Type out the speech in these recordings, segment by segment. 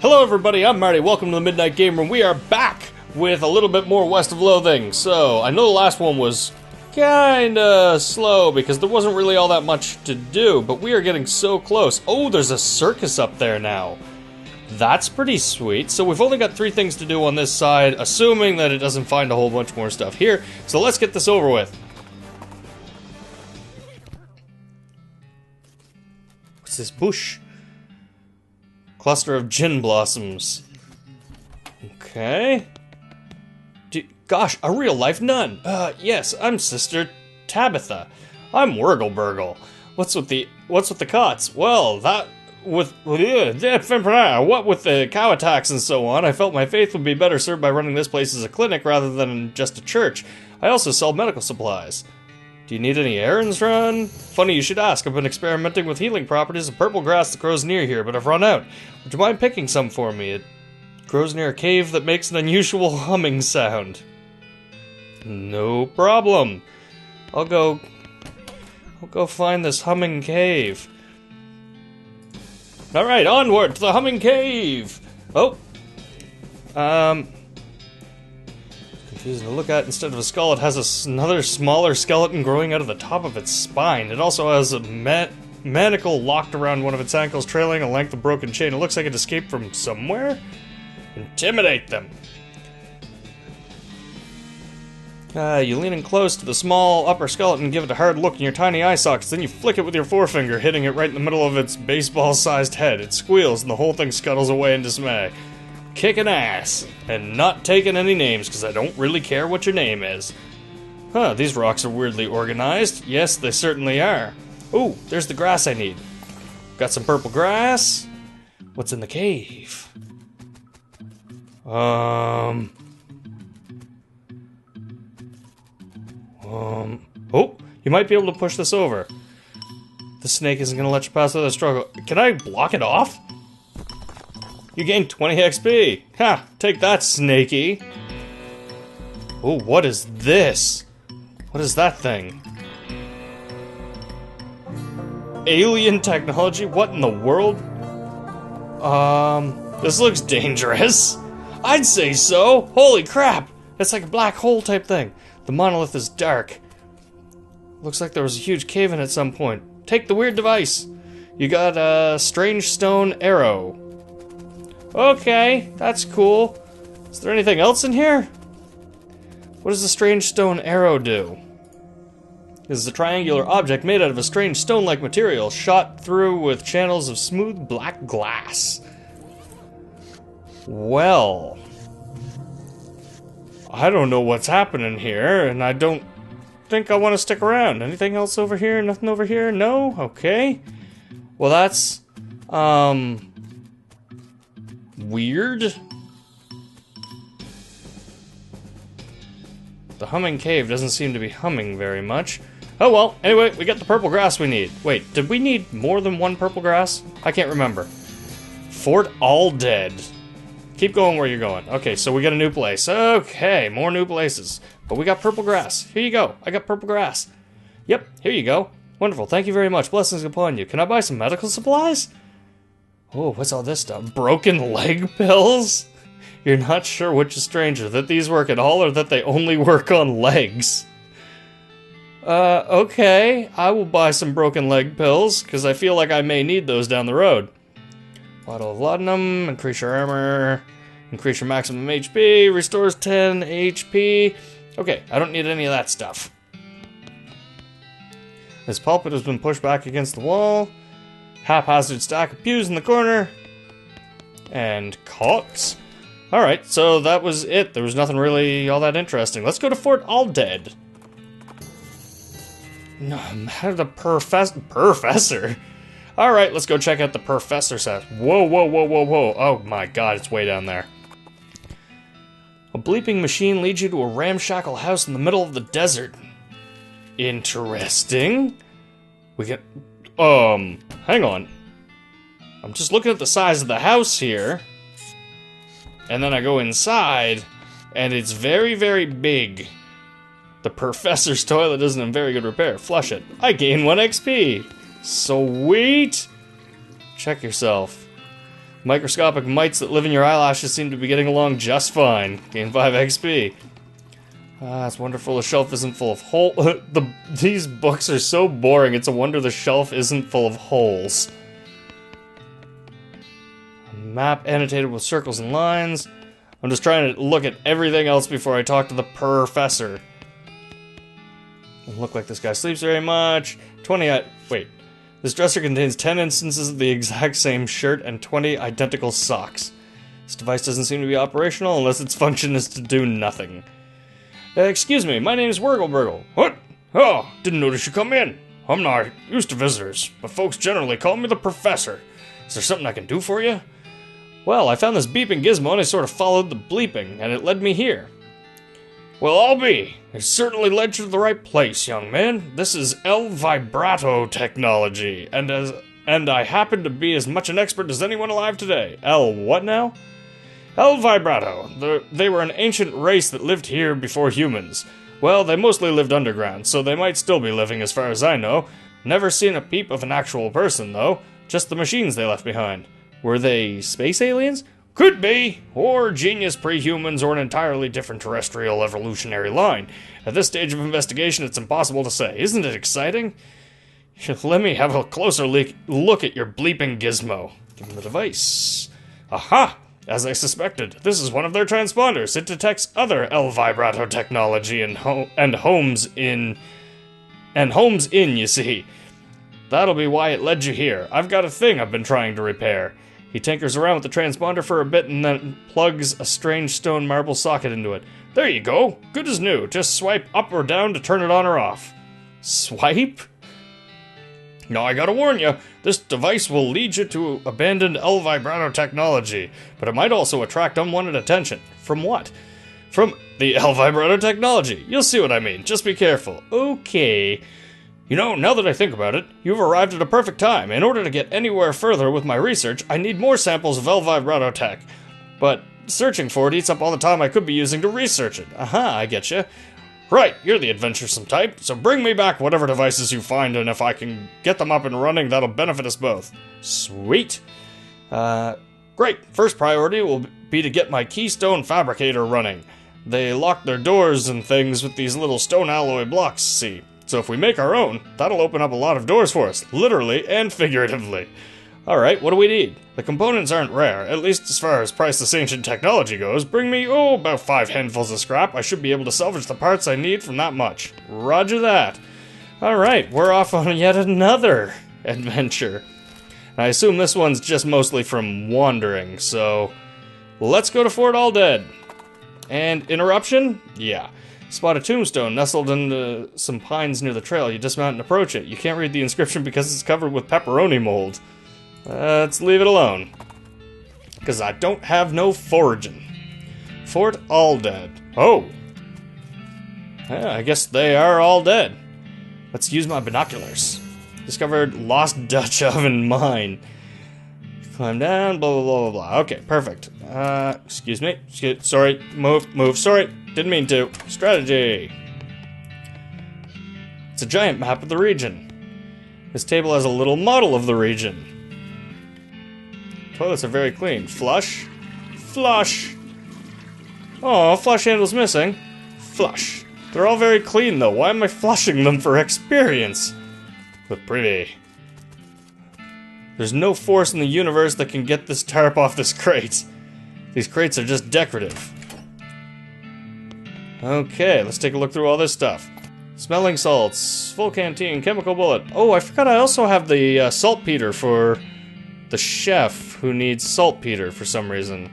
Hello everybody, I'm Marty, welcome to the Midnight Game Room. We are back with a little bit more West of Loathing. So, I know the last one was kinda slow because there wasn't really all that much to do, but we are getting so close. Oh, there's a circus up there now. That's pretty sweet. So we've only got 3 things to do on this side, assuming that it doesn't find a whole bunch more stuff here. So let's get this over with. What's this bush? Cluster of gin blossoms. Okay. Gosh, a real-life nun. Yes, I'm Sister Tabitha. I'm Wurgleburgle. What's with the cots? Well, what with the cow attacks and so on, I felt my faith would be better served by running this place as a clinic rather than just a church. I also sell medical supplies. Do you need any errands run? Funny you should ask. I've been experimenting with healing properties of purple grass that grows near here, but I've run out. Would you mind picking some for me? It grows near a cave that makes an unusual humming sound. No problem. I'll go find this humming cave. Alright, onward to the humming cave! Oh. Confusing to look at. Instead of a skull, it has another smaller skeleton growing out of the top of its spine. It also has a manacle locked around one of its ankles, trailing a length of broken chain. It looks like it escaped from somewhere. Intimidate them. You lean in close to the small upper skeleton and give it a hard look in your tiny eye sockets, then you flick it with your forefinger, hitting it right in the middle of its baseball-sized head. It squeals and the whole thing scuttles away in dismay. Kicking ass, and not taking any names, because I don't really care what your name is. Huh, these rocks are weirdly organized. Yes, they certainly are. Ooh, there's the grass I need. Got some purple grass. What's in the cave? Oh, you might be able to push this over. The snake isn't gonna let you pass without a struggle. Can I block it off? You gain 20 XP. Ha! Take that, snakey. Oh, what is this? What is that thing? Alien technology? What in the world? This looks dangerous. I'd say so. Holy crap! It's like a black hole type thing. The monolith is dark. Looks like there was a huge cave in at some point. Take the weird device. You got a strange stone arrow. Okay, that's cool. Is there anything else in here? What does the strange stone arrow do? This is a triangular object made out of a strange stone-like material, shot through with channels of smooth black glass. Well, I don't know what's happening here, and I don't think I want to stick around. Anything else over here? Nothing over here? No? Okay. Well, that's, weird. The humming cave doesn't seem to be humming very much. Oh well, anyway, we got the purple grass we need. Wait, did we need more than one purple grass? I can't remember. Fort All Dead. Keep going where you're going. Okay, so we got a new place. Okay, more new places. But we got purple grass. Here you go. I got purple grass. Yep, here you go. Wonderful, thank you very much. Blessings upon you. Can I buy some medical supplies? Oh, what's all this stuff? Broken leg pills? You're not sure which is stranger, that these work at all or that they only work on legs? Okay. I will buy some broken leg pills, because I feel like I may need those down the road. Bottle of laudanum, increase your armor, increase your maximum HP, restores 10 HP. Okay, I don't need any of that stuff. This pulpit has been pushed back against the wall. Haphazard stack of pews in the corner. And cots. Alright, so that was it. There was nothing really all that interesting. Let's go to Fort All Dead. No, the professor. Alright, let's go check out the professor's house. Whoa, whoa, whoa, whoa, whoa. Oh my god, it's way down there. A bleeping machine leads you to a ramshackle house in the middle of the desert. Interesting. We get... hang on. I'm just looking at the size of the house here. And then I go inside, and it's very, very big. The professor's toilet isn't in very good repair. Flush it. I gain 1 XP. Sweet! Check yourself. Microscopic mites that live in your eyelashes seem to be getting along just fine. Gain 5 XP. Ah, it's wonderful the shelf isn't full of holes. These books are so boring, it's a wonder the shelf isn't full of holes. A map annotated with circles and lines. I'm just trying to look at everything else before I talk to the professor. Doesn't look like this guy sleeps very much. Wait. This dresser contains 10 instances of the exact same shirt and 20 identical socks. This device doesn't seem to be operational unless its function is to do nothing. Excuse me, my name's Wurgleburgle. What? Oh, didn't notice you come in. I'm not used to visitors, but folks generally call me the professor. Is there something I can do for you? Well, I found this beeping gizmo and I sort of followed the bleeping, and it led me here. Well, I'll be. It certainly led you to the right place, young man. This is L vibrato technology, and I happen to be as much an expert as anyone alive today. L what now? L vibrato. They were an ancient race that lived here before humans. Well, they mostly lived underground, so they might still be living as far as I know. Never seen a peep of an actual person, though. Just the machines they left behind. Were they space aliens? Could be, or genius pre-humans, or an entirely different terrestrial evolutionary line. At this stage of investigation, it's impossible to say. Isn't it exciting? Let me have a closer look at your bleeping gizmo. Give me the device. Aha! As I suspected, this is one of their transponders. It detects other L vibrato technology and homes in, you see. That'll be why it led you here. I've got a thing I've been trying to repair. He tinkers around with the transponder for a bit and then plugs a strange stone marble socket into it. There you go. Good as new. Just swipe up or down to turn it on or off. Swipe? Now I gotta warn you, this device will lead you to abandoned L vibrato technology, but it might also attract unwanted attention. From what? From the L vibrato technology. You'll see what I mean. Just be careful. Okay. You know, now that I think about it, you've arrived at a perfect time. In order to get anywhere further with my research, I need more samples of L vibrato tech. But searching for it eats up all the time I could be using to research it. Aha, I getcha. Right, you're the adventuresome type, so bring me back whatever devices you find, and if I can get them up and running, that'll benefit us both. Sweet. Great. First priority will be to get my keystone fabricator running. They lock their doors and things with these little stone alloy blocks, see? So if we make our own, that'll open up a lot of doors for us, literally and figuratively. Alright, what do we need? The components aren't rare, at least as far as priceless ancient technology goes. Bring me, about 5 handfuls of scrap. I should be able to salvage the parts I need from that much. Roger that. Alright, we're off on yet another adventure. I assume this one's just mostly from wandering, so let's go to Fort Alldead. And interruption? Yeah. Spot a tombstone nestled into some pines near the trail. You dismount and approach it. You can't read the inscription because it's covered with pepperoni mold. Let's leave it alone. Because I don't have no foraging. Fort Alldead. Oh. Yeah, I guess they are all dead. Let's use my binoculars. Discovered lost Dutch oven mine. Climb down, blah, blah, blah, blah, blah. Okay, perfect. Excuse me. Sorry. Move. Sorry. Didn't mean to. Strategy. It's a giant map of the region. This table has a little model of the region. Toilets are very clean. Flush. Flush. Oh, flush handle's missing. Flush. They're all very clean, though. Why am I flushing them for experience? With privy. There's no force in the universe that can get this tarp off this crate. These crates are just decorative. Okay, let's take a look through all this stuff. Smelling salts, full canteen, chemical bullet. Oh, I forgot I also have the saltpeter for the chef who needs saltpeter for some reason.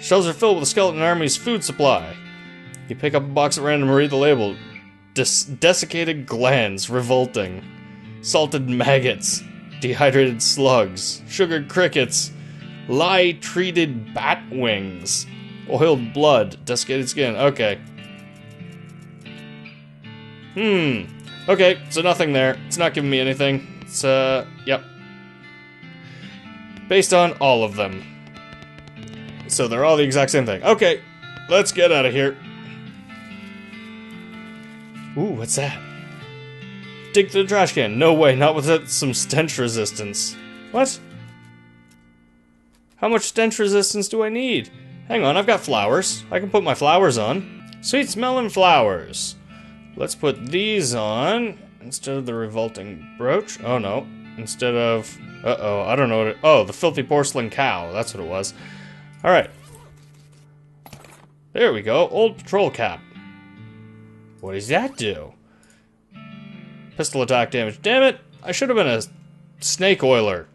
Shelves are filled with the skeleton army's food supply. You pick up a box at random and read the label. Desiccated glands, revolting. Salted maggots, dehydrated slugs, sugared crickets, lye-treated bat wings, oiled blood, desiccated skin. Okay. Okay, so nothing there. It's not giving me anything. It's, yep. Based on all of them. So they're all the exact same thing. Okay, let's get out of here. Ooh, what's that? Dig through the trash can. No way, not with some stench resistance. What? How much stench resistance do I need? Hang on, I've got flowers. I can put my flowers on. Sweet smelling flowers. Let's put these on instead of the revolting brooch. Oh no. Instead of... Uh-oh, I don't know what it... Oh, the filthy porcelain cow. That's what it was. Alright. There we go. Old patrol cap. What does that do? Pistol attack damage. Damn it! I should have been a snake oiler.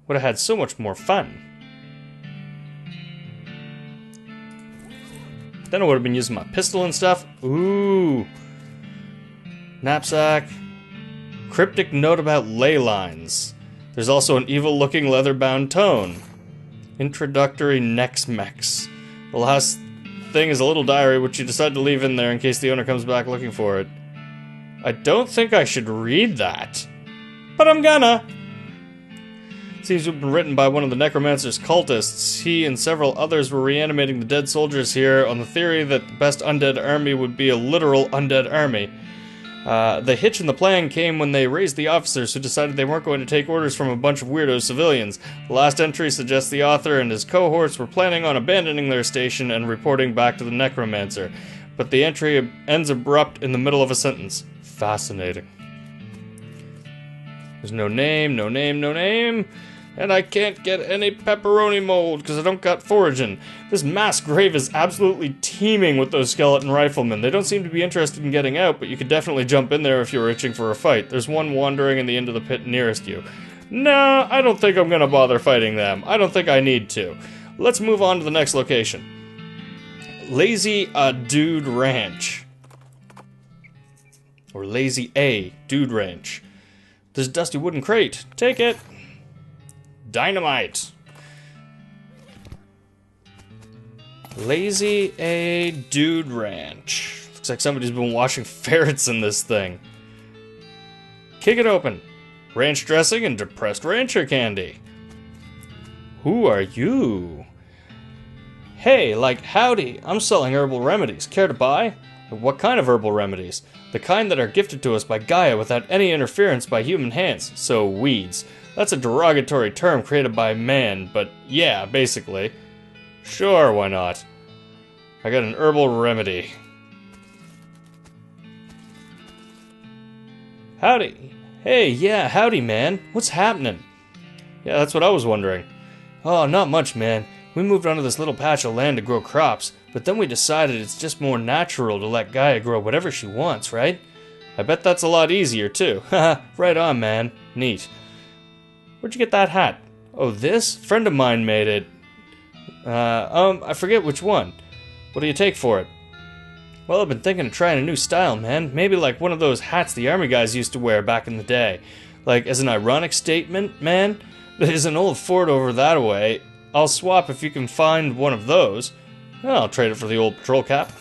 Would have had so much more fun. Then I would have been using my pistol and stuff. Ooh. Knapsack. Cryptic note about ley lines. There's also an evil-looking leather-bound tome. Introductory Nex-Mex. The last thing is a little diary which you decide to leave in there in case the owner comes back looking for it. I don't think I should read that. But I'm gonna. Seems to have been written by one of the necromancer's cultists. He and several others were reanimating the dead soldiers here on the theory that the best undead army would be a literal undead army. The hitch in the plan came when they raised the officers who decided they weren't going to take orders from a bunch of weirdo civilians. The last entry suggests the author and his cohorts were planning on abandoning their station and reporting back to the necromancer. But the entry ends abrupt in the middle of a sentence. Fascinating. There's no name, no name, no name. And I can't get any pepperoni mold because I don't got foraging. This mass grave is absolutely teeming with those skeleton riflemen. They don't seem to be interested in getting out, but you could definitely jump in there if you're itching for a fight. There's one wandering in the end of the pit nearest you. No, I don't think I'm gonna bother fighting them. I don't think I need to. Let's move on to the next location. Lazy Dude Ranch. Or Lazy A Dude Ranch. There's a dusty wooden crate. Take it. Dynamite. Lazy A Dude Ranch. Looks like somebody's been washing ferrets in this thing. Kick it open. Ranch dressing and depressed rancher candy. Who are you? Hey, like, howdy. I'm selling herbal remedies. Care to buy? What kind of herbal remedies? The kind that are gifted to us by Gaia without any interference by human hands. So, weeds. That's a derogatory term created by man, but yeah, basically. Sure, why not? I got an herbal remedy. Howdy. Hey, yeah, howdy, man. What's happening? Yeah, that's what I was wondering. Oh, not much, man. We moved onto this little patch of land to grow crops, but then we decided it's just more natural to let Gaia grow whatever she wants, right? I bet that's a lot easier, too. Haha, right on, man. Neat. Where'd you get that hat? Oh, this? Friend of mine made it. I forget which one. What do you take for it? Well, I've been thinking of trying a new style, man. Maybe like one of those hats the army guys used to wear back in the day. Like, as an ironic statement, man. There's an old fort over that way. I'll swap if you can find one of those. I'll trade it for the old patrol cap.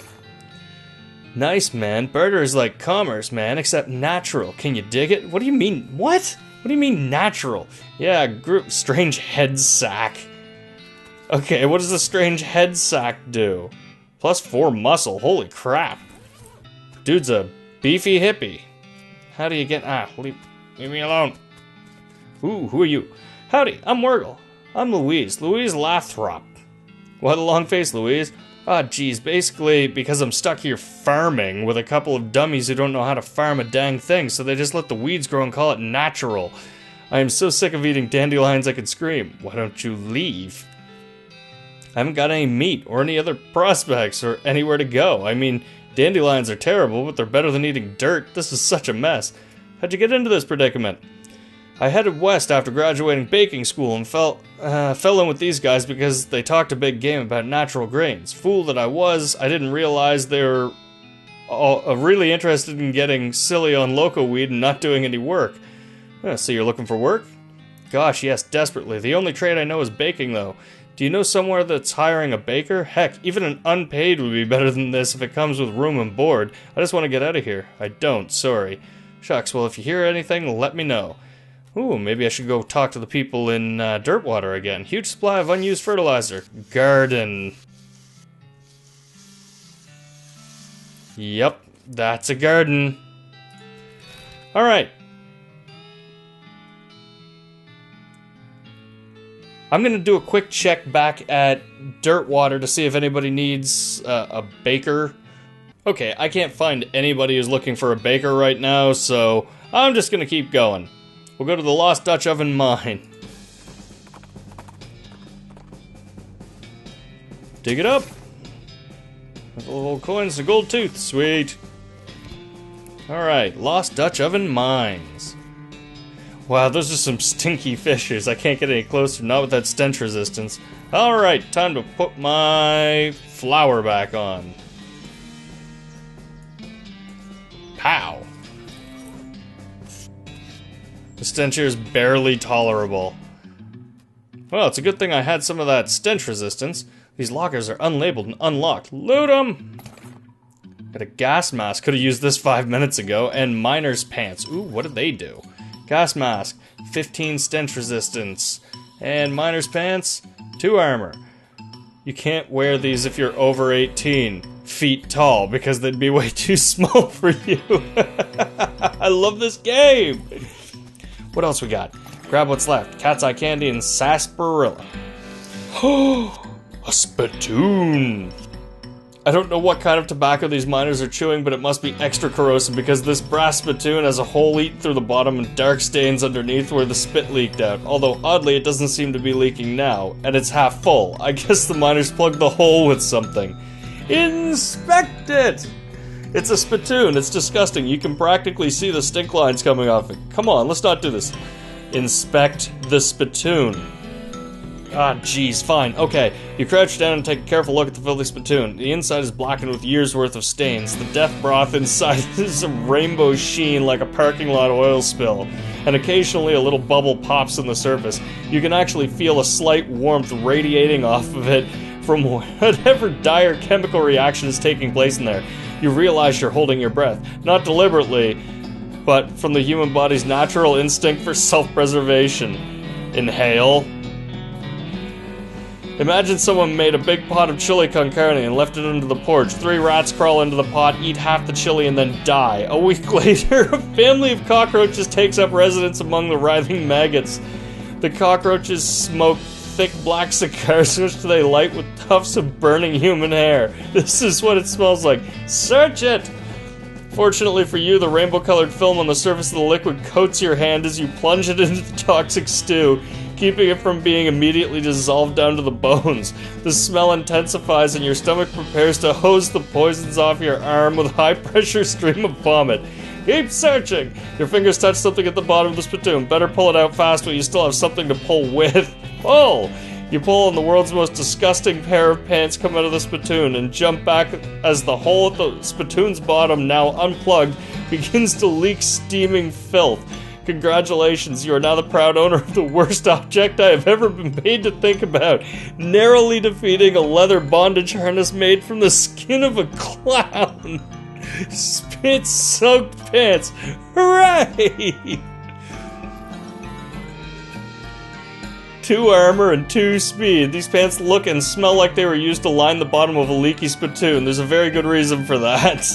Nice, man. Barter is like commerce, man, except natural. Can you dig it? What do you mean? What? What do you mean natural? Yeah, group strange head sack. Okay, what does the strange head sack do? +4 muscle, holy crap. Dude's a beefy hippie. How do you get... leave me alone. Ooh, who are you? Howdy, I'm Wurgle. I'm Louise Lathrop. What a long face, Louise. Geez, basically because I'm stuck here farming with a couple of dummies who don't know how to farm a dang thing, so they just let the weeds grow and call it natural. I am so sick of eating dandelions I could scream. Why don't you leave? I haven't got any meat or any other prospects or anywhere to go. I mean, dandelions are terrible, but they're better than eating dirt. This is such a mess. How'd you get into this predicament? I headed west after graduating baking school and fell in with these guys because they talked a big game about natural grains. Fool that I was, I didn't realize they were really interested in getting silly on loco weed and not doing any work. So you're looking for work? Gosh, yes, desperately. The only trade I know is baking, though. Do you know somewhere that's hiring a baker? Heck, even an unpaid would be better than this if it comes with room and board. I just want to get out of here. I don't, sorry. Shucks, well, if you hear anything, let me know. Ooh, maybe I should go talk to the people in Dirtwater again. Huge supply of unused fertilizer. Garden. Yep, that's a garden. Alright. I'm gonna do a quick check back at Dirtwater to see if anybody needs a baker. Okay, I can't find anybody who's looking for a baker right now, so I'm just gonna keep going. We'll go to the Lost Dutch Oven Mine. Dig it up. Little coins, a gold tooth, sweet. Alright, Lost Dutch Oven Mines. Wow, those are some stinky fissures. I can't get any closer, not with that stench resistance. Alright, time to put my flour back on. Pow! The stench here is barely tolerable. Well, it's a good thing I had some of that stench resistance. These lockers are unlabeled and unlocked. Loot 'em! Got a gas mask. Could have used this 5 minutes ago. And miner's pants. Ooh, what did they do? Gas mask. 15 stench resistance. And miner's pants. 2 armor. You can't wear these if you're over 18 feet tall because they'd be way too small for you. I love this game! What else we got? Grab what's left. Cat's eye candy and sarsaparilla. Oh! A spittoon! I don't know what kind of tobacco these miners are chewing, but it must be extra corrosive because this brass spittoon has a hole eaten through the bottom and dark stains underneath where the spit leaked out. Although, oddly, it doesn't seem to be leaking now, and it's half full. I guess the miners plugged the hole with something. Inspect it! It's a spittoon. It's disgusting. You can practically see the stink lines coming off it. Come on, let's not do this. Inspect the spittoon. Ah, jeez, fine. Okay, you crouch down and take a careful look at the filthy spittoon. The inside is blackened with years' worth of stains. The death broth inside is a rainbow sheen like a parking lot oil spill. And occasionally a little bubble pops on the surface. You can actually feel a slight warmth radiating off of it from whatever dire chemical reaction is taking place in there. You realize you're holding your breath. Not deliberately, but from the human body's natural instinct for self-preservation. Inhale. Imagine someone made a big pot of chili con carne and left it under the porch. 3 rats crawl into the pot, eat half the chili, and then die. A week later, a family of cockroaches takes up residence among the writhing maggots. The cockroaches smoke thick black cigars which they light with tufts of burning human hair. This is what it smells like. Search it! Fortunately for you, the rainbow-colored film on the surface of the liquid coats your hand as you plunge it into the toxic stew, keeping it from being immediately dissolved down to the bones. The smell intensifies and your stomach prepares to hose the poisons off your arm with a high-pressure stream of vomit. Keep searching! Your fingers touch something at the bottom of the spittoon. Better pull it out fast while you still have something to pull with. Pull! You pull and the world's most disgusting pair of pants come out of the spittoon and jump back as the hole at the spittoon's bottom, now unplugged, begins to leak steaming filth. Congratulations, you are now the proud owner of the worst object I have ever been made to think about, narrowly defeating a leather bondage harness made from the skin of a clown. Spit-soaked pants. Hooray! 2 armor and 2 speed. These pants look and smell like they were used to line the bottom of a leaky spittoon. There's a very good reason for that.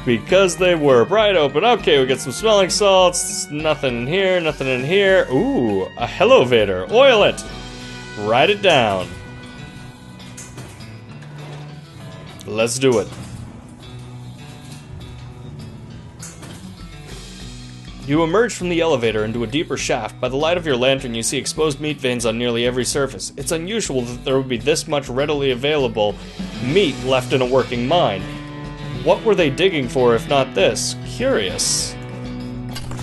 Because they were. Right open. Okay, we got some smelling salts. Nothing in here, nothing in here. Ooh, a Hellovator. Oil it. Write it down. Let's do it. You emerge from the elevator into a deeper shaft. By the light of your lantern, you see exposed meat veins on nearly every surface. It's unusual that there would be this much readily available meat left in a working mine. What were they digging for if not this? Curious.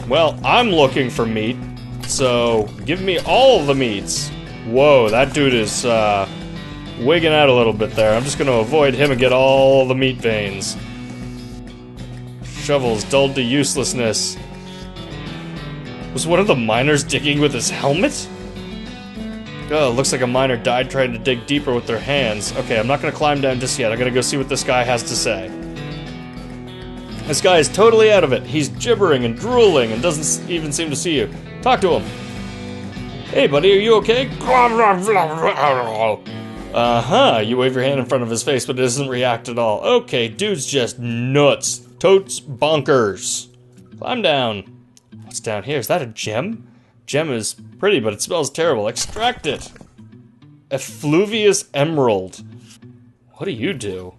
Well, I'm looking for meat, so give me all the meats. Whoa, that dude is wigging out a little bit there. I'm just gonna avoid him and get all the meat veins. Shovels dulled to uselessness. Was one of the miners digging with his helmet? Oh, looks like a miner died trying to dig deeper with their hands. Okay, I'm not gonna climb down just yet. I'm gonna go see what this guy has to say. This guy is totally out of it. He's gibbering and drooling and doesn't even seem to see you. Talk to him. Hey, buddy, are you okay? Uh-huh. You wave your hand in front of his face, but it doesn't react at all. Okay, dude's just nuts. Totes bonkers. Climb down. What's down here? Is that a gem? gem is pretty, but it smells terrible. Extract it. Effluvious emerald. What do you do?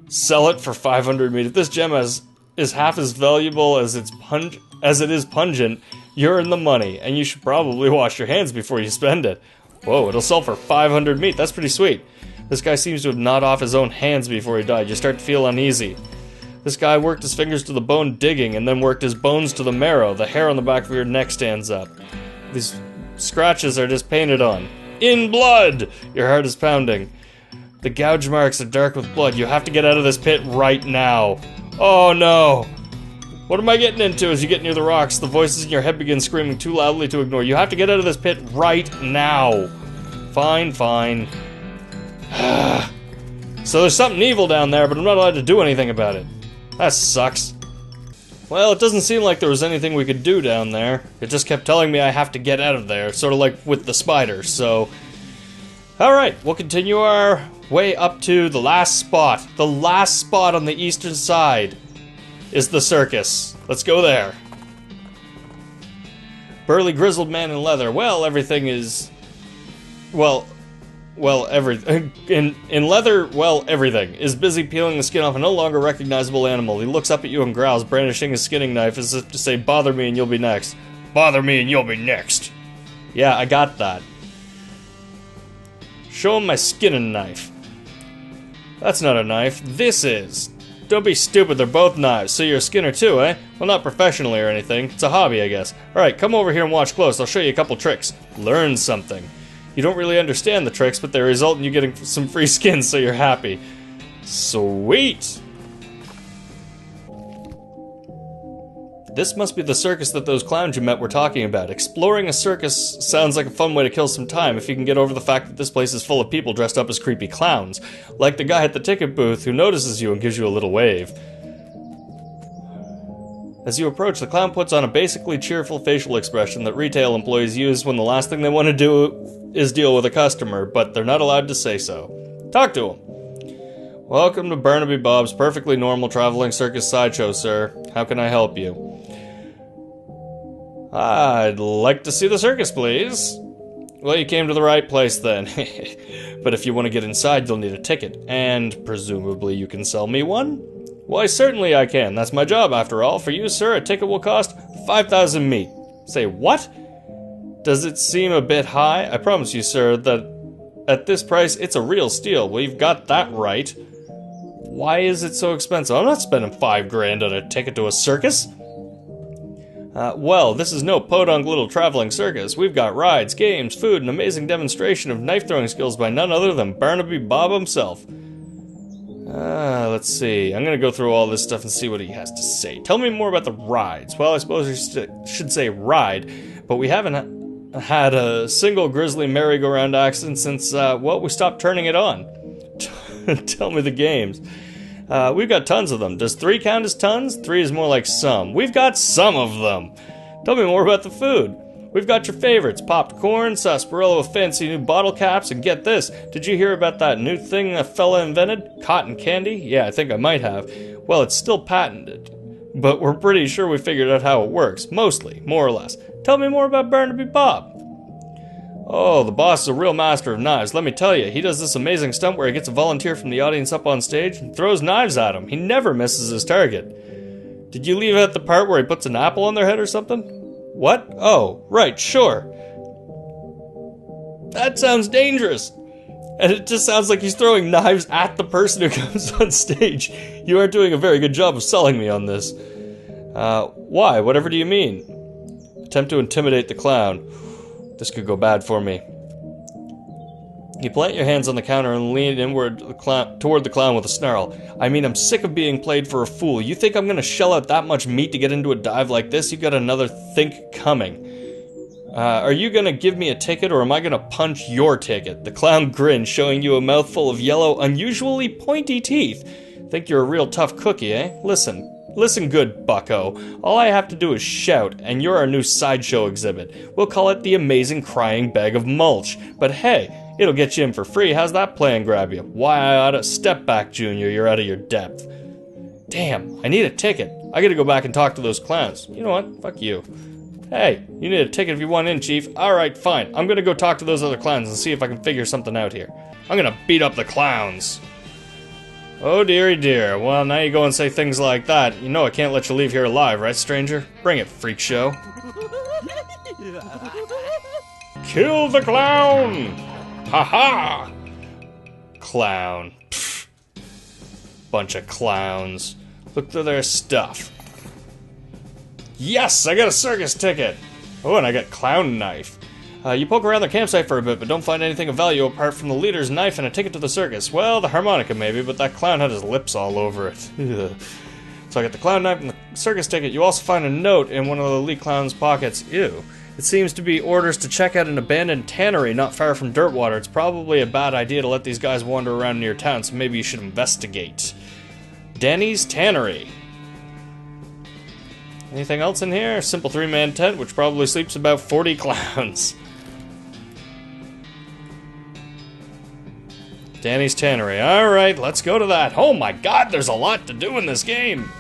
Sell it for 500 meat. If this gem is half as valuable as it is pungent, you're in the money, and you should probably wash your hands before you spend it. Whoa, it'll sell for 500 meat. That's pretty sweet. This guy seems to have gnawed off his own hands before he died. You start to feel uneasy. This guy worked his fingers to the bone digging, and then worked his bones to the marrow. The hair on the back of your neck stands up. These scratches are just painted on. In blood! Your heart is pounding. The gouge marks are dark with blood. You have to get out of this pit right now. Oh no! What am I getting into? As you get near the rocks, the voices in your head begin screaming too loudly to ignore. You have to get out of this pit right now. Fine, fine. So there's something evil down there, but I'm not allowed to do anything about it. That sucks. Well, it doesn't seem like there was anything we could do down there. It just kept telling me I have to get out of there, sort of like with the spider, so... Alright, we'll continue our way up to the last spot. The last spot on the eastern side is the circus. Let's go there. Burly grizzled man in leather. Well, everything is... Well, everything. In leather, well, everything. Is busy peeling the skin off a no longer recognizable animal. He looks up at you and growls, brandishing his skinning knife as if to say, bother me and you'll be next. Bother me and you'll be next. Yeah, I got that. Show him my skinning knife. That's not a knife. This is. Don't be stupid, they're both knives. So you're a skinner too, eh? Well, not professionally or anything. It's a hobby, I guess. Alright, come over here and watch close. I'll show you a couple tricks. Learn something. You don't really understand the tricks, but they result in you getting some free skins, so you're happy. Sweet! This must be the circus that those clowns you met were talking about. Exploring a circus sounds like a fun way to kill some time if you can get over the fact that this place is full of people dressed up as creepy clowns. Like the guy at the ticket booth who notices you and gives you a little wave. As you approach, the clown puts on a basically cheerful facial expression that retail employees use when the last thing they want to do is deal with a customer, but they're not allowed to say so. Talk to him. Welcome to Barnaby Bob's perfectly normal traveling circus sideshow, sir. How can I help you? I'd like to see the circus, please. Well, you came to the right place then. But if you want to get inside, you'll need a ticket. And presumably you can sell me one? Why, certainly I can. That's my job, after all. For you, sir, a ticket will cost 5,000 meat. Say, what? Does it seem a bit high? I promise you, sir, that at this price, it's a real steal. We've got that right. Why is it so expensive? I'm not spending 5 grand on a ticket to a circus. Well, this is no podunk little traveling circus. We've got rides, games, food, and an amazing demonstration of knife-throwing skills by none other than Barnaby Bob himself. Let's see. I'm gonna go through all this stuff and see what he has to say. Tell me more about the rides. Well, I suppose you should say ride, but we haven't had a single grisly merry-go-round accident since, well, we stopped turning it on. Tell me the games. We've got tons of them. Does 3 count as tons? 3 is more like some. We've got some of them. Tell me more about the food. We've got your favorites. Popped corn, sarsaparilla with fancy new bottle caps, and get this. Did you hear about that new thing a fella invented? Cotton candy? Yeah, I think I might have. Well, it's still patented. But we're pretty sure we figured out how it works. Mostly, more or less. Tell me more about Barnaby Bob. Oh, the boss is a real master of knives. Let me tell you, he does this amazing stunt where he gets a volunteer from the audience up on stage and throws knives at him. He never misses his target. Did you leave out the part where he puts an apple on their head or something? What? Oh, right, sure. That sounds dangerous. And it just sounds like he's throwing knives at the person who comes on stage. You aren't doing a very good job of selling me on this. Why? Whatever do you mean? Attempt to intimidate the clown. This could go bad for me. You plant your hands on the counter and lean inward toward the clown with a snarl. I mean, I'm sick of being played for a fool. You think I'm gonna shell out that much meat to get into a dive like this? You got another think coming. Are you gonna give me a ticket or am I gonna punch your ticket? The clown grinned, showing you a mouthful of yellow, unusually pointy teeth. Think you're a real tough cookie, eh? Listen good, bucko. All I have to do is shout, and you're our new sideshow exhibit. We'll call it the Amazing Crying Bag of Mulch. But hey, it'll get you in for free. How's that play and grab you? Why, I oughta step back, Junior. You're out of your depth. Damn, I need a ticket. I gotta go back and talk to those clowns. You know what? Fuck you. Hey, you need a ticket if you want in, Chief. Alright, fine. I'm gonna go talk to those other clowns and see if I can figure something out here. I'm gonna beat up the clowns. Oh dearie dear. Well, now you go and say things like that. You know I can't let you leave here alive, right, stranger? Bring it, freak show. Kill the clown! Ha-ha! Clown. Pfft. Bunch of clowns. Look through their stuff. Yes! I got a circus ticket! Oh, and I got clown knife. You poke around the campsite for a bit, but don't find anything of value apart from the leader's knife and a ticket to the circus. Well, the harmonica maybe, but that clown had his lips all over it. So I got the clown knife and the circus ticket. You also find a note in one of the elite clown's pockets. Ew. It seems to be orders to check out an abandoned tannery not far from Dirtwater. It's probably a bad idea to let these guys wander around near town, so maybe you should investigate. Danny's Tannery. Anything else in here? Simple 3-man tent, which probably sleeps about 40 clowns. Danny's Tannery. Alright, let's go to that. Oh my god, there's a lot to do in this game!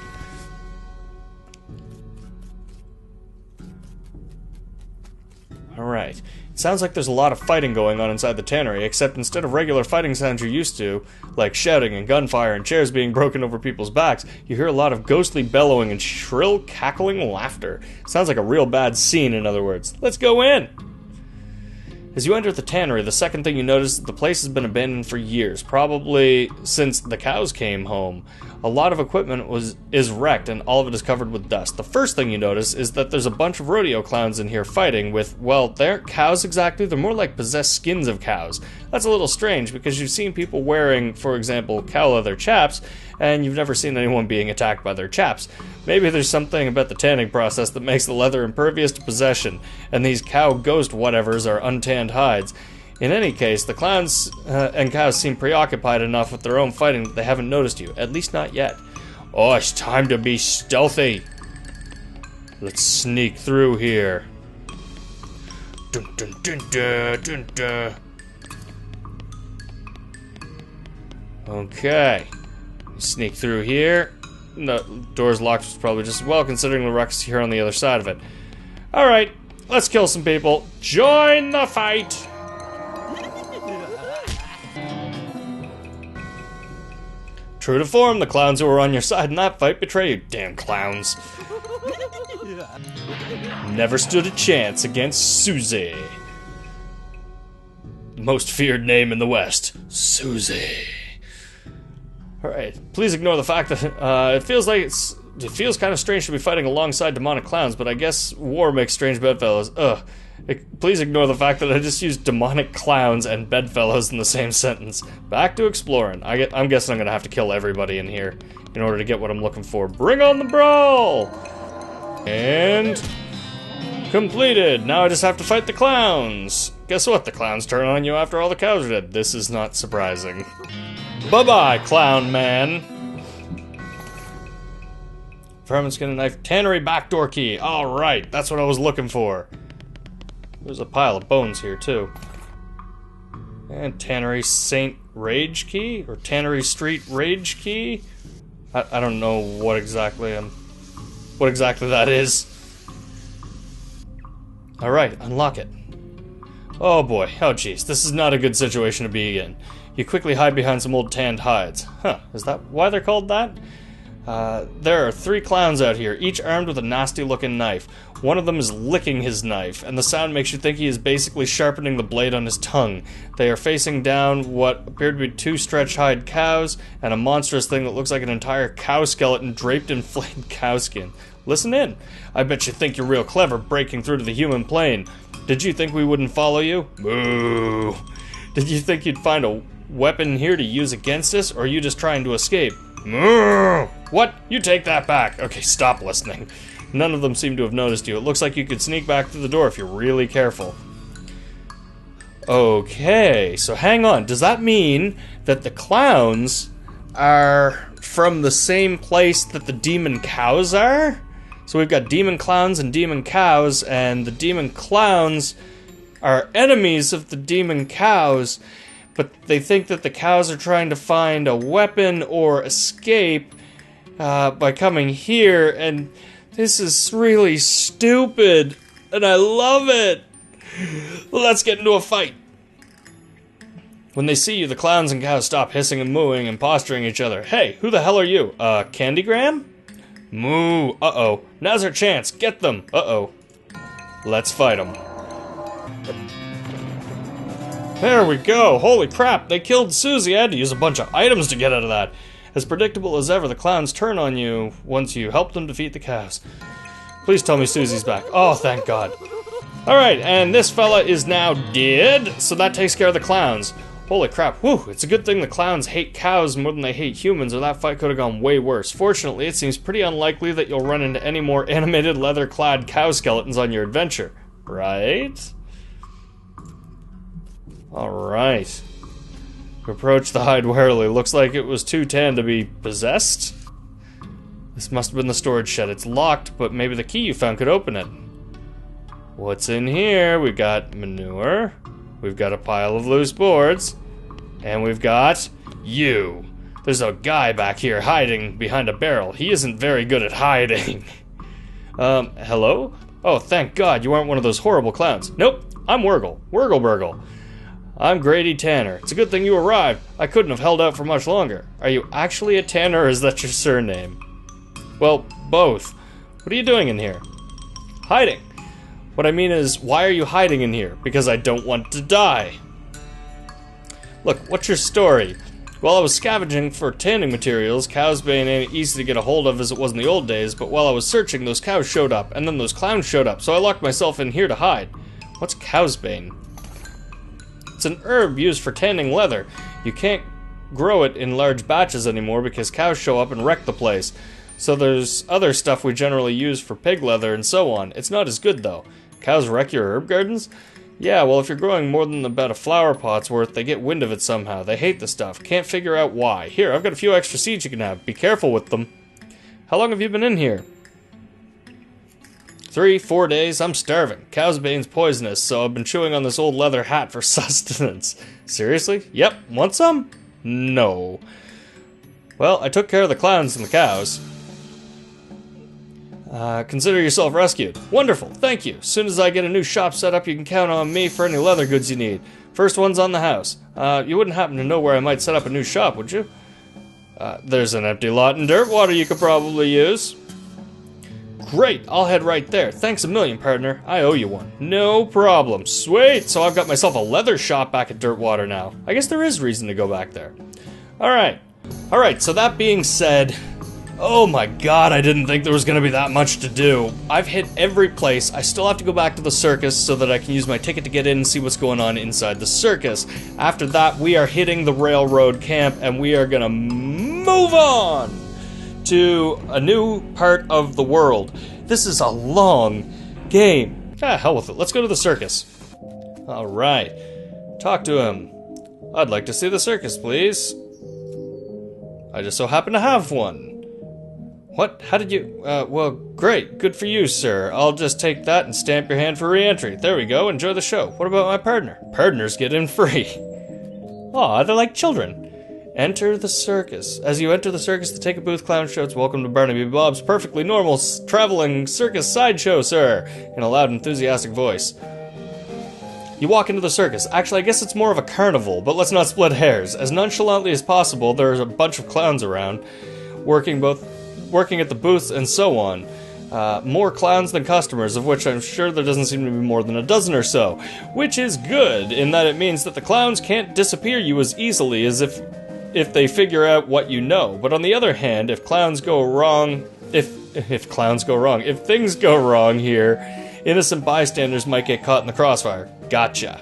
Alright. It sounds like there's a lot of fighting going on inside the tannery, except instead of regular fighting sounds you're used to, like shouting and gunfire and chairs being broken over people's backs, you hear a lot of ghostly bellowing and shrill, cackling laughter. Sounds like a real bad scene, in other words. Let's go in! As you enter the tannery, the second thing you notice is that the place has been abandoned for years, probably since the cows came home. A lot of equipment is wrecked and all of it is covered with dust. The first thing you notice is that there's a bunch of rodeo clowns in here fighting with, well, they aren't cows exactly, they're more like possessed skins of cows. That's a little strange because you've seen people wearing, for example, cow leather chaps, and you've never seen anyone being attacked by their chaps. Maybe there's something about the tanning process that makes the leather impervious to possession, and these cow ghost whatevers are untanned hides. In any case, the clowns and cows seem preoccupied enough with their own fighting that they haven't noticed you, at least not yet. Oh, it's time to be stealthy. Let's sneak through here. Dun, dun, dun, dun, dun, dun. Okay. Sneak through here. The door's locked, which is probably just as well, considering the ruckus here on the other side of it. Alright, let's kill some people. Join the fight! True to form, the clowns who were on your side in that fight betray you, damn clowns. Never stood a chance against Susie. The most feared name in the West, Susie. Alright, please ignore the fact that it feels kind of strange to be fighting alongside demonic clowns, but I guess war makes strange bedfellows. Ugh. Please ignore the fact that I just used demonic clowns and bedfellows in the same sentence. Back to exploring. I'm guessing I'm gonna have to kill everybody in here in order to get what I'm looking for. Bring on the brawl! And completed. Now I just have to fight the clowns. Guess what? The clowns turn on you after all the cows are dead. This is not surprising. Bye-bye, clown man. Fireman skin and knife. Tannery backdoor key. Alright, that's what I was looking for. There's a pile of bones here, too. And Tannery Saint Rage key? Or Tannery Street Rage key? I don't know what exactly that is. Alright, unlock it. Oh boy, oh jeez, this is not a good situation to be in. You quickly hide behind some old tanned hides. Huh, is that why they're called that? There are 3 clowns out here, each armed with a nasty looking knife. One of them is licking his knife, and the sound makes you think he is basically sharpening the blade on his tongue. They are facing down what appear to be 2 stretch-hide cows, and a monstrous thing that looks like an entire cow skeleton draped in flayed cow skin. Listen in. I bet you think you're real clever breaking through to the human plane. Did you think we wouldn't follow you? Moo. Did you think you'd find a weapon here to use against us, or are you just trying to escape? Moo. What? You take that back. Okay, stop listening. None of them seem to have noticed you. It looks like you could sneak back through the door if you're really careful. Okay, so hang on. Does that mean that the clowns are from the same place that the demon cows are? So we've got demon clowns and demon cows, and the demon clowns are enemies of the demon cows, but they think that the cows are trying to find a weapon or escape by coming here, and this is really stupid. and I love it. Let's get into a fight. When they see you, the clowns and cows stop hissing and mooing and posturing each other. Hey, who the hell are you? Candygram? Moo. Uh-oh. Now's our chance. Get them. Uh-oh. Let's fight them. There we go. Holy crap, they killed Susie. I had to use a bunch of items to get out of that. As predictable as ever, the clowns turn on you once you help them defeat the cows. Please tell me Susie's back. Oh, thank God. Alright, and this fella is now dead, so that takes care of the clowns. Holy crap, whew, it's a good thing the clowns hate cows more than they hate humans, or that fight could have gone way worse. Fortunately, it seems pretty unlikely that you'll run into any more animated leather-clad cow skeletons on your adventure. Right? Alright. Approach the hide warily. Looks like it was too tan to be possessed? This must have been the storage shed. It's locked, but maybe the key you found could open it. What's in here? We've got manure. We've got a pile of loose boards. And we've got you. There's a guy back here hiding behind a barrel. He isn't very good at hiding. Hello? Oh, thank God you aren't one of those horrible clowns. Nope, I'm Wurgle. Wurgle-burgle. I'm Grady Tanner. It's a good thing you arrived. I couldn't have held out for much longer. Are you actually a Tanner, or is that your surname? Well, both. What are you doing in here? Hiding. What I mean is, why are you hiding in here? Because I don't want to die. Look, what's your story? While I was scavenging for tanning materials, Cowsbane ain't easy to get a hold of as it was in the old days, but while I was searching, those cows showed up, and then those clowns showed up, so I locked myself in here to hide. What's Cowsbane? It's an herb used for tanning leather. You can't grow it in large batches anymore because cows show up and wreck the place. So there's other stuff we generally use for pig leather and so on. It's not as good though. Cows wreck your herb gardens? Yeah, well if you're growing more than about a flower pot's worth, they get wind of it somehow. They hate the stuff. Can't figure out why. Here, I've got a few extra seeds you can have. Be careful with them. How long have you been in here? 3-4 days. I'm starving. Cowsbane's poisonous, so I've been chewing on this old leather hat for sustenance. Seriously? Yep. Want some? No. Well, I took care of the clowns and the cows. Consider yourself rescued. Wonderful, thank you. As soon as I get a new shop set up, you can count on me for any leather goods you need. First one's on the house. You wouldn't happen to know where I might set up a new shop, would you? There's an empty lot in Dirtwater you could probably use. Great, I'll head right there. Thanks a million, partner. I owe you one. No problem. Sweet, so I've got myself a leather shop back at Dirtwater now. I guess there is reason to go back there. Alright, so that being said, oh my God, I didn't think there was gonna be that much to do. I've hit every place. I still have to go back to the circus so that I can use my ticket to get in and see what's going on inside the circus. After that, we are hitting the railroad camp and we are gonna move on to a new part of the world. This is a long game. Ah, hell with it. Let's go to the circus. Alright. Talk to him. I'd like to see the circus, please. I just so happen to have one. What? How did you... well, great. Good for you, sir. I'll just take that and stamp your hand for re-entry. There we go. Enjoy the show. What about my partner? Partners get in free. Aw, they're like children. Enter the circus. As you enter the circus, the Take a Booth clown shouts, "Welcome to Barnaby Bob's perfectly normal traveling circus sideshow, sir," in a loud, enthusiastic voice. You walk into the circus. Actually, I guess it's more of a carnival, but let's not split hairs. As nonchalantly as possible, there's a bunch of clowns around, working at the booths and so on. More clowns than customers, of which I'm sure there doesn't seem to be more than a dozen or so. Which is good, in that it means that the clowns can't disappear you as easily as if they figure out what you know. But on the other hand, if things go wrong here, innocent bystanders might get caught in the crossfire. Gotcha.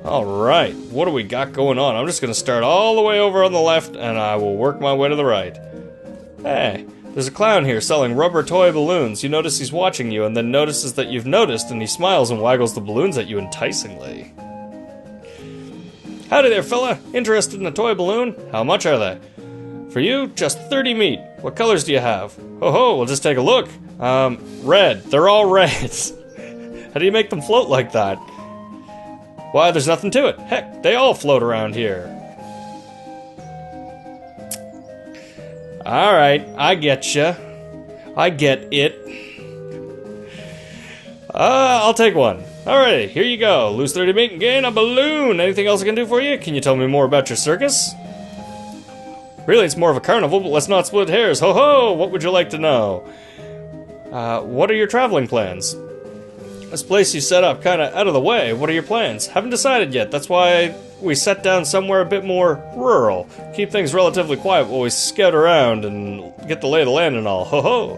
Alright, what do we got going on? I'm just gonna start all the way over on the left, and I will work my way to the right. Hey, there's a clown here selling rubber toy balloons. You notice he's watching you, and then notices that you've noticed, and he smiles and waggles the balloons at you enticingly. Howdy there, fella. Interested in a toy balloon? How much are they? For you, just 30 meat. What colors do you have? Ho-ho, we'll just take a look. Red. They're all red. How do you make them float like that? Why, there's nothing to it. Heck, they all float around here. Alright, I getcha. I get it. I'll take one. Alright, here you go. Lose 30 meat and gain a balloon. Anything else I can do for you? Can you tell me more about your circus? Really, it's more of a carnival, but let's not split hairs. Ho ho! What would you like to know? What are your traveling plans? This place you set up kinda out of the way. What are your plans? Haven't decided yet. That's why we set down somewhere a bit more rural. Keep things relatively quiet while we scout around and get the lay of the land and all. Ho ho!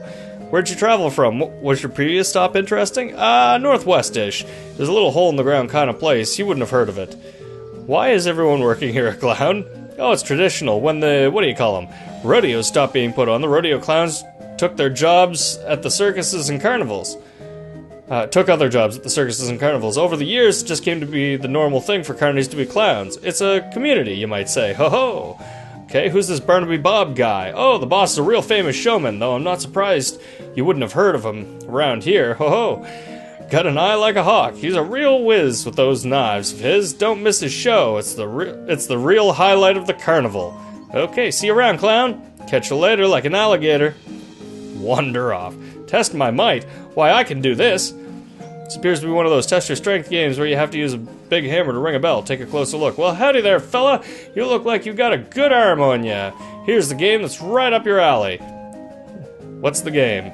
Where'd you travel from? Was your previous stop interesting? Northwest-ish. There's a little hole-in-the-ground kind of place. You wouldn't have heard of it. Why is everyone working here a clown? Oh, it's traditional. When the, what do you call them? Rodeos stopped being put on, the rodeo clowns took their jobs at the circuses and carnivals. Took other jobs at the circuses and carnivals. Over the years, it just came to be the normal thing for carnies to be clowns. It's a community, you might say. Ho-ho! Okay, who's this Barnaby Bob guy? Oh, the boss is a real famous showman, though I'm not surprised you wouldn't have heard of him around here. Ho-ho! Got an eye like a hawk. He's a real whiz with those knives of his. Don't miss his show. It's the real highlight of the carnival. Okay, see you around, clown. Catch you later like an alligator. Wander off. Test my might. Why, I can do this. This appears to be one of those test your strength games where you have to use a big hammer to ring a bell. Take a closer look. Well, howdy there, fella. You look like you got a good arm on ya. Here's the game that's right up your alley. What's the game?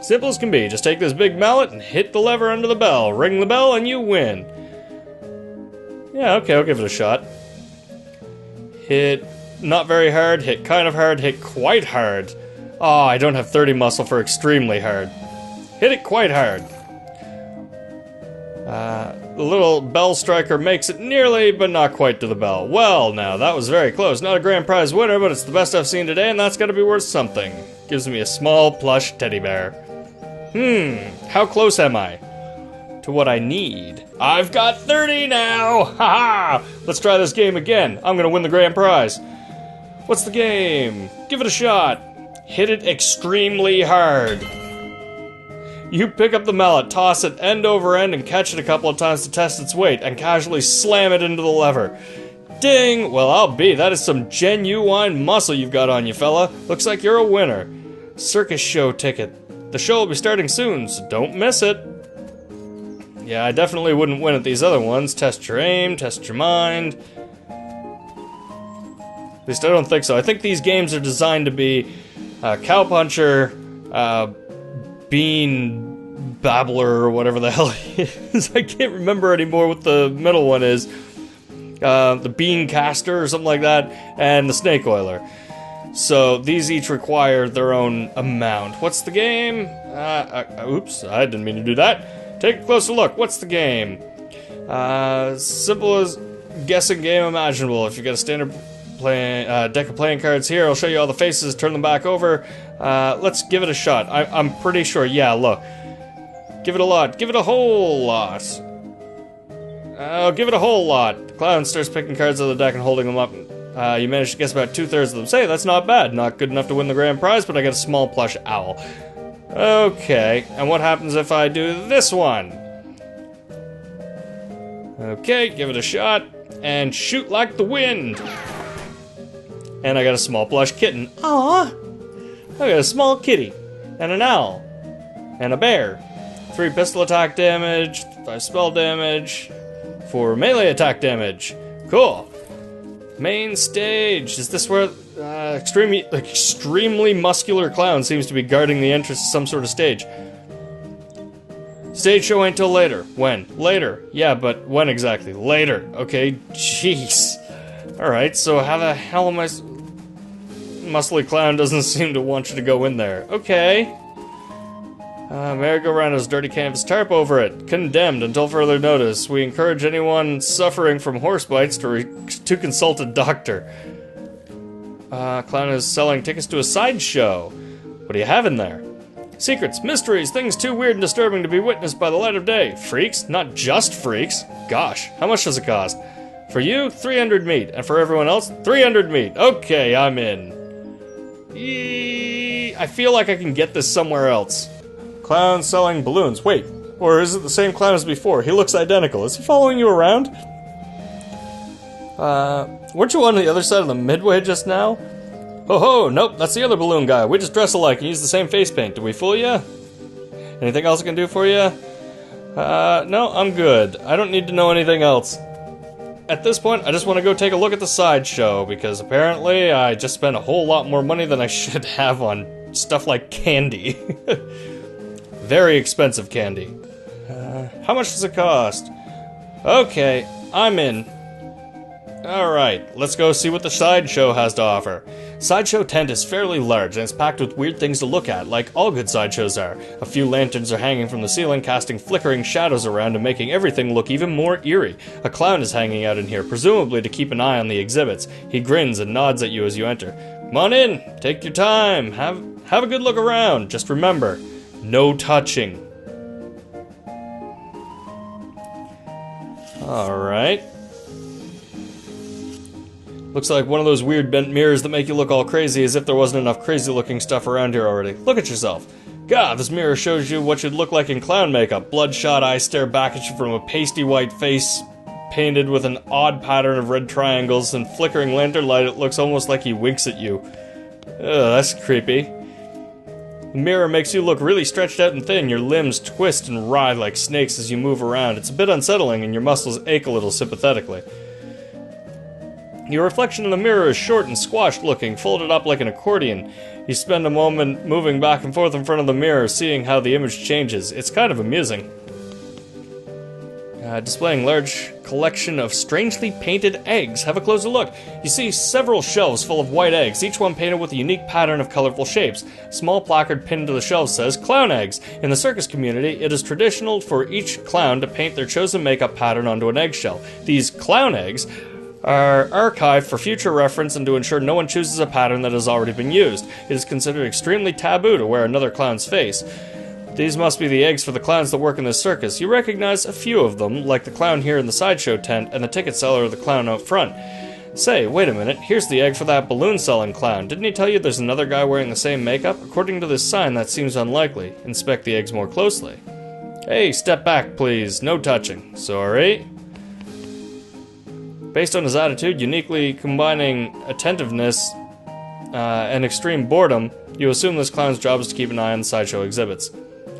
Simple as can be. Just take this big mallet and hit the lever under the bell. Ring the bell and you win. Yeah, okay, I'll give it a shot. Hit not very hard, hit kind of hard, hit quite hard. Oh, I don't have 30 muscle for extremely hard. Hit it quite hard. The little bell striker makes it nearly, but not quite to the bell. Well, now, that was very close. Not a grand prize winner, but it's the best I've seen today, and that's gotta be worth something. Gives me a small plush teddy bear. How close am I to what I need? I've got 30 now! Haha! Let's try this game again. I'm gonna win the grand prize. What's the game? Give it a shot. Hit it extremely hard. You pick up the mallet, toss it end over end, and catch it a couple of times to test its weight, and casually slam it into the lever. Ding! Well, I'll be. That is some genuine muscle you've got on you, fella. Looks like you're a winner. Circus show ticket. The show will be starting soon, so don't miss it. Yeah, I definitely wouldn't win at these other ones. Test your aim, test your mind. At least I don't think so. I think these games are designed to be Cowpuncher, Bean Babbler, or whatever the hell it is. I can't remember anymore what the middle one is. The Bean Caster or something like that, and the Snake Oiler. So these each require their own amount. What's the game? Oops, I didn't mean to do that. Take a closer look. What's the game? Simple as guessing game imaginable. If you got a standard deck of playing cards here, I'll show you all the faces, turn them back over. Let's give it a shot. I'm pretty sure. Yeah, look. Give it a lot. Give it a whole lot. I'll give it a whole lot. The clown starts picking cards out of the deck and holding them up. You managed to guess about 2/3 of them. Say, that's not bad. Not good enough to win the grand prize, but I get a small plush owl. Okay, and what happens if I do this one? Okay, give it a shot, and shoot like the wind. And I got a small plush kitten. Aww! I got a small kitty, and an owl, and a bear. 3 pistol attack damage, 5 spell damage, 4 melee attack damage. Cool. Main stage. Is this where extremely muscular clown seems to be guarding the entrance to some sort of stage? Stage show ain't till later. When? Later. Yeah, but when exactly? Later. Okay, jeez. Alright, so how the hell am I... Muscly clown doesn't seem to want you to go in there. Okay. Merry-go-round has dirty canvas tarp over it. Condemned until further notice. We encourage anyone suffering from horse bites to consult a doctor. Clown is selling tickets to a sideshow. What do you have in there? Secrets, mysteries, things too weird and disturbing to be witnessed by the light of day. Freaks? Not just freaks. Gosh, how much does it cost? For you, 300 meat, and for everyone else, 300 meat. Okay, I'm in. I feel like I can get this somewhere else. Clown selling balloons. Wait, or is it the same clown as before? He looks identical. Is he following you around? Weren't you on the other side of the midway just now? Ho ho, nope, that's the other balloon guy. We just dress alike and use the same face paint. Did we fool ya? Anything else I can do for you? No, I'm good. I don't need to know anything else. At this point, I just want to go take a look at the sideshow, because apparently I just spent a whole lot more money than I should have on stuff like candy. Very expensive candy. How much does it cost? Okay, I'm in. Alright, let's go see what the sideshow has to offer. Sideshow tent is fairly large and it's packed with weird things to look at, like all good sideshows are. A few lanterns are hanging from the ceiling, casting flickering shadows around and making everything look even more eerie. A clown is hanging out in here, presumably to keep an eye on the exhibits. He grins and nods at you as you enter. Come on in, take your time, have a good look around. Just remember, no touching. Alright. Looks like one of those weird bent mirrors that make you look all crazy, as if there wasn't enough crazy looking stuff around here already. Look at yourself. God, this mirror shows you what you'd look like in clown makeup. Bloodshot eyes stare back at you from a pasty white face painted with an odd pattern of red triangles, and flickering lantern light, it looks almost like he winks at you. Ugh, that's creepy. The mirror makes you look really stretched out and thin. Your limbs twist and writhe like snakes as you move around. It's a bit unsettling and your muscles ache a little sympathetically. Your reflection in the mirror is short and squashed looking, folded up like an accordion. You spend a moment moving back and forth in front of the mirror, seeing how the image changes. It's kind of amusing. Displaying large collection of strangely painted eggs. Have a closer look. You see several shelves full of white eggs, each one painted with a unique pattern of colorful shapes. A small placard pinned to the shelf says, "Clown eggs." In the circus community, it is traditional for each clown to paint their chosen makeup pattern onto an eggshell. These clown eggs are archived for future reference and to ensure no one chooses a pattern that has already been used. It is considered extremely taboo to wear another clown's face. These must be the eggs for the clowns that work in this circus. You recognize a few of them, like the clown here in the sideshow tent and the ticket seller or the clown out front. Say, wait a minute, here's the egg for that balloon-selling clown. Didn't he tell you there's another guy wearing the same makeup? According to this sign, that seems unlikely. Inspect the eggs more closely. Hey, step back, please. No touching. Sorry. Based on his attitude, uniquely combining attentiveness and extreme boredom, you assume this clown's job is to keep an eye on the sideshow exhibits.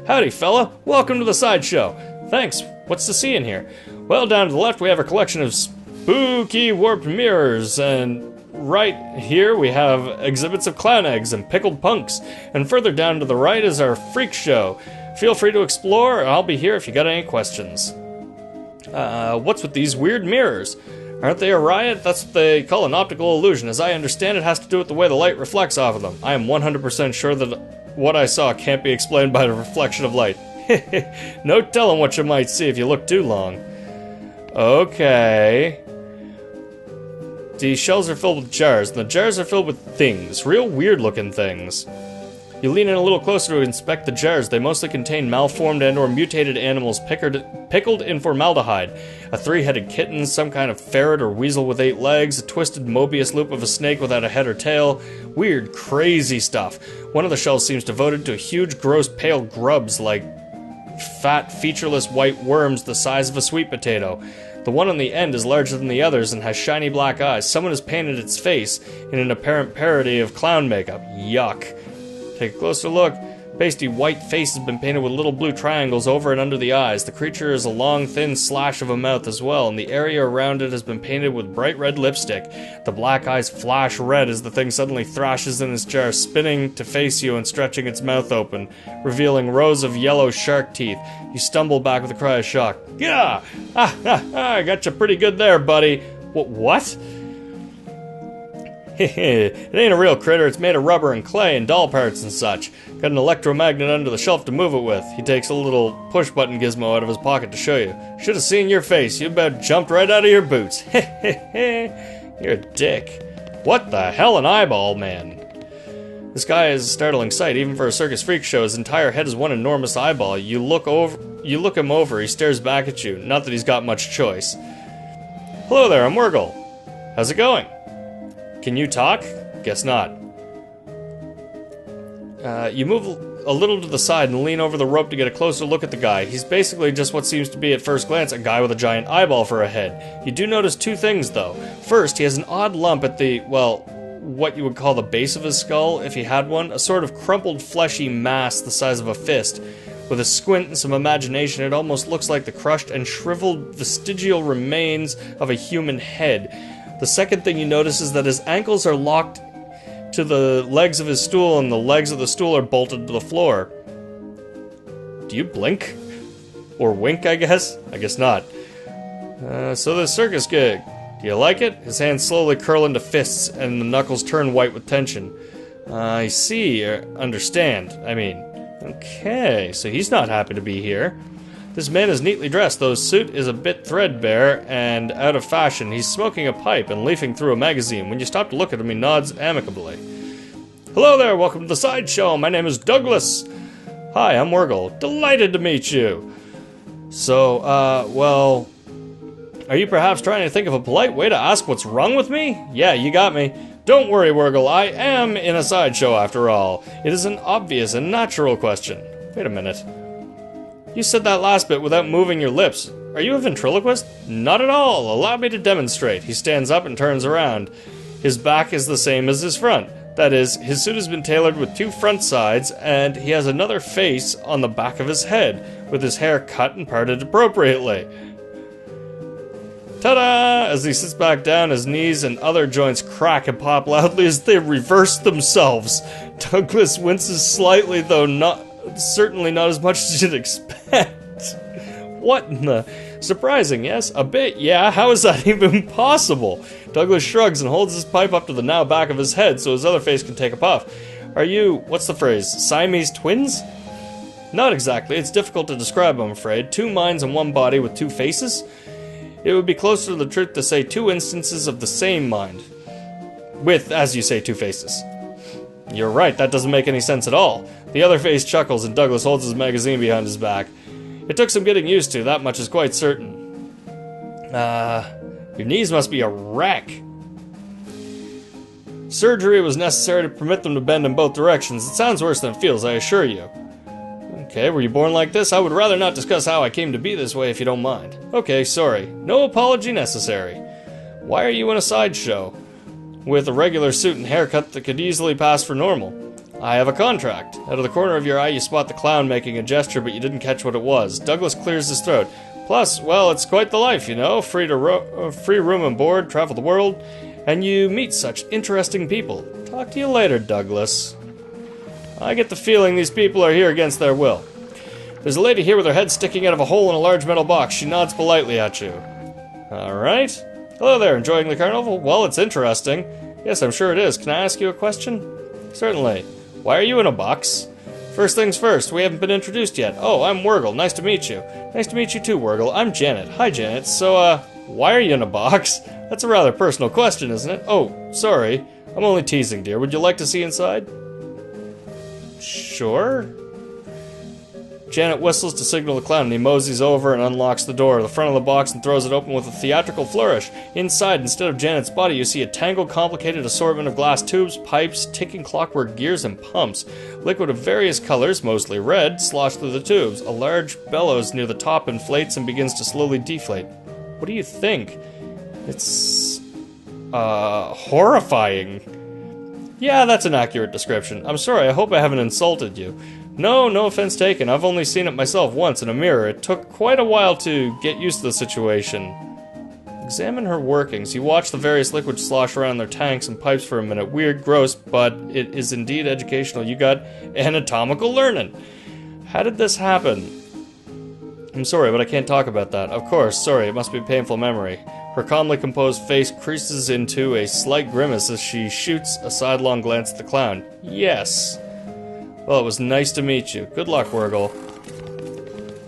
Howdy, fella. Welcome to the sideshow. Thanks. What's to see in here? Well, down to the left we have a collection of spooky warped mirrors, and right here we have exhibits of clown eggs and pickled punks. And further down to the right is our freak show. Feel free to explore. I'll be here if you got any questions. What's with these weird mirrors? Aren't they a riot? That's what they call an optical illusion. As I understand, it has to do with the way the light reflects off of them. I am 100% sure that what I saw can't be explained by the reflection of light. No telling what you might see if you look too long. Okay. These shells are filled with jars, and the jars are filled with things. Real weird-looking things. You lean in a little closer to inspect the jars. They mostly contain malformed and or mutated animals pickled in formaldehyde. A three-headed kitten, some kind of ferret or weasel with 8 legs, a twisted Mobius loop of a snake without a head or tail. Weird, crazy stuff. One of the shells seems devoted to huge, gross, pale grubs like fat, featureless white worms the size of a sweet potato. The one on the end is larger than the others and has shiny black eyes. Someone has painted its face in an apparent parody of clown makeup. Yuck. Take a closer look. Pasty white face has been painted with little blue triangles over and under the eyes. The creature is a long, thin slash of a mouth as well, and the area around it has been painted with bright red lipstick. The black eyes flash red as the thing suddenly thrashes in its jar, spinning to face you and stretching its mouth open, revealing rows of yellow shark teeth. You stumble back with a cry of shock. Gah! I got you pretty good there, buddy. What? It ain't a real critter, it's made of rubber and clay and doll parts and such. Got an electromagnet under the shelf to move it with. He takes a little push-button gizmo out of his pocket to show you. Should have seen your face, you about jumped right out of your boots. You're a dick. What the hell, an eyeball, man? This guy is a startling sight, even for a circus freak show. His entire head is one enormous eyeball. You look him over, he stares back at you. Not that he's got much choice. Hello there, I'm Wurgle. How's it going? Can you talk? Guess not. You move a little to the side and lean over the rope to get a closer look at the guy. He's basically just what seems to be at first glance a guy with a giant eyeball for a head. You do notice two things though. First, he has an odd lump at the, well, what you would call the base of his skull, if he had one. A sort of crumpled fleshy mass the size of a fist, With a squint and some imagination, it almost looks like the crushed and shriveled vestigial remains of a human head. The second thing you notice is that his ankles are locked to the legs of his stool, and the legs of the stool are bolted to the floor. Do you blink? Or wink, I guess? I guess not. So the circus gig. Do you like it? His hands slowly curl into fists, and the knuckles turn white with tension. I see, understand. I mean, okay, so he's not happy to be here. This man is neatly dressed, though his suit is a bit threadbare and out of fashion. He's smoking a pipe and leafing through a magazine. When you stop to look at him, he nods amicably. Hello there, welcome to the Sideshow. My name is Douglas. Hi, I'm Wurgle. Delighted to meet you. So, well, are you perhaps trying to think of a polite way to ask what's wrong with me? Yeah, you got me. Don't worry, Wurgle, I am in a sideshow after all. It is an obvious and natural question. Wait a minute. You said that last bit without moving your lips. Are you a ventriloquist? Not at all. Allow me to demonstrate. He stands up and turns around. His back is the same as his front. That is, his suit has been tailored with two front sides, and he has another face on the back of his head, with his hair cut and parted appropriately. Ta-da! As he sits back down, his knees and other joints crack and pop loudly as they reverse themselves. Douglas winces slightly, though certainly not as much as you'd expect. What in the... Surprising, yes? A bit, yeah? How is that even possible? Douglas shrugs and holds his pipe up to the now back of his head so his other face can take a puff. Are you, what's the phrase, Siamese twins? Not exactly. It's difficult to describe, I'm afraid. Two minds and one body with two faces? It would be closer to the truth to say two instances of the same mind. With, as you say, two faces. You're right, that doesn't make any sense at all. The other face chuckles and Douglas holds his magazine behind his back. It took some getting used to, that much is quite certain. Your knees must be a wreck. Surgery was necessary to permit them to bend in both directions. It sounds worse than it feels, I assure you. Okay, were you born like this? I would rather not discuss how I came to be this way if you don't mind. Okay, sorry. No apology necessary. Why are you in a sideshow? With a regular suit and haircut that could easily pass for normal. I have a contract. Out of the corner of your eye you spot the clown making a gesture, but you didn't catch what it was. Douglas clears his throat. Plus, well, it's quite the life, you know. Free room and board, travel the world, and you meet such interesting people. Talk to you later, Douglas. I get the feeling these people are here against their will. There's a lady here with her head sticking out of a hole in a large metal box. She nods politely at you. Alright. Hello there, enjoying the carnival? Well, it's interesting. Yes, I'm sure it is. Can I ask you a question? Certainly. Why are you in a box? First things first, we haven't been introduced yet. Oh, I'm Wurgle. Nice to meet you. Nice to meet you too, Wurgle. I'm Janet. Hi, Janet. So, why are you in a box? That's a rather personal question, isn't it? Oh, sorry. I'm only teasing, dear. Would you like to see inside? Sure. Janet whistles to signal the clown, and he moseys over and unlocks the door, the front of the box, and throws it open with a theatrical flourish. Inside, instead of Janet's body, you see a tangled, complicated assortment of glass tubes, pipes, ticking clockwork gears, and pumps. Liquid of various colors, mostly red, slosh through the tubes. A large bellows near the top inflates and begins to slowly deflate. What do you think? It's... horrifying. Yeah, that's an accurate description. I'm sorry, I hope I haven't insulted you. No offense taken. I've only seen it myself once in a mirror. It took quite a while to get used to the situation. Examine her workings. You watch the various liquids slosh around their tanks and pipes for a minute. Weird, gross, but it is indeed educational. You got anatomical learning. How did this happen? I'm sorry, but I can't talk about that. Of course, sorry, it must be a painful memory. Her calmly composed face creases into a slight grimace as she shoots a sidelong glance at the clown. Yes. Well, it was nice to meet you. Good luck, Wurgle.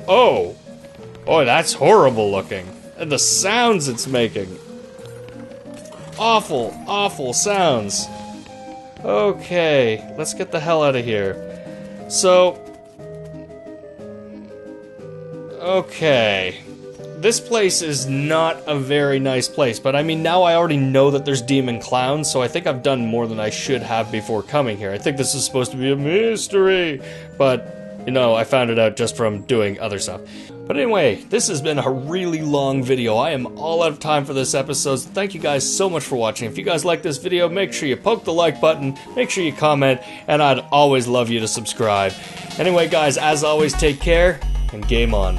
Oh! Oh, that's horrible looking. And the sounds it's making. Awful, awful sounds. Okay, let's get the hell out of here. So... okay. This place is not a very nice place, but I mean, now I already know that there's demon clowns, so I think I've done more than I should have before coming here. I think this is supposed to be a mystery, but, you know, I found it out just from doing other stuff. But anyway, this has been a really long video. I am all out of time for this episode. So thank you guys so much for watching. If you guys like this video, make sure you poke the like button, make sure you comment, and I'd always love you to subscribe. Anyway guys, as always, take care, and game on.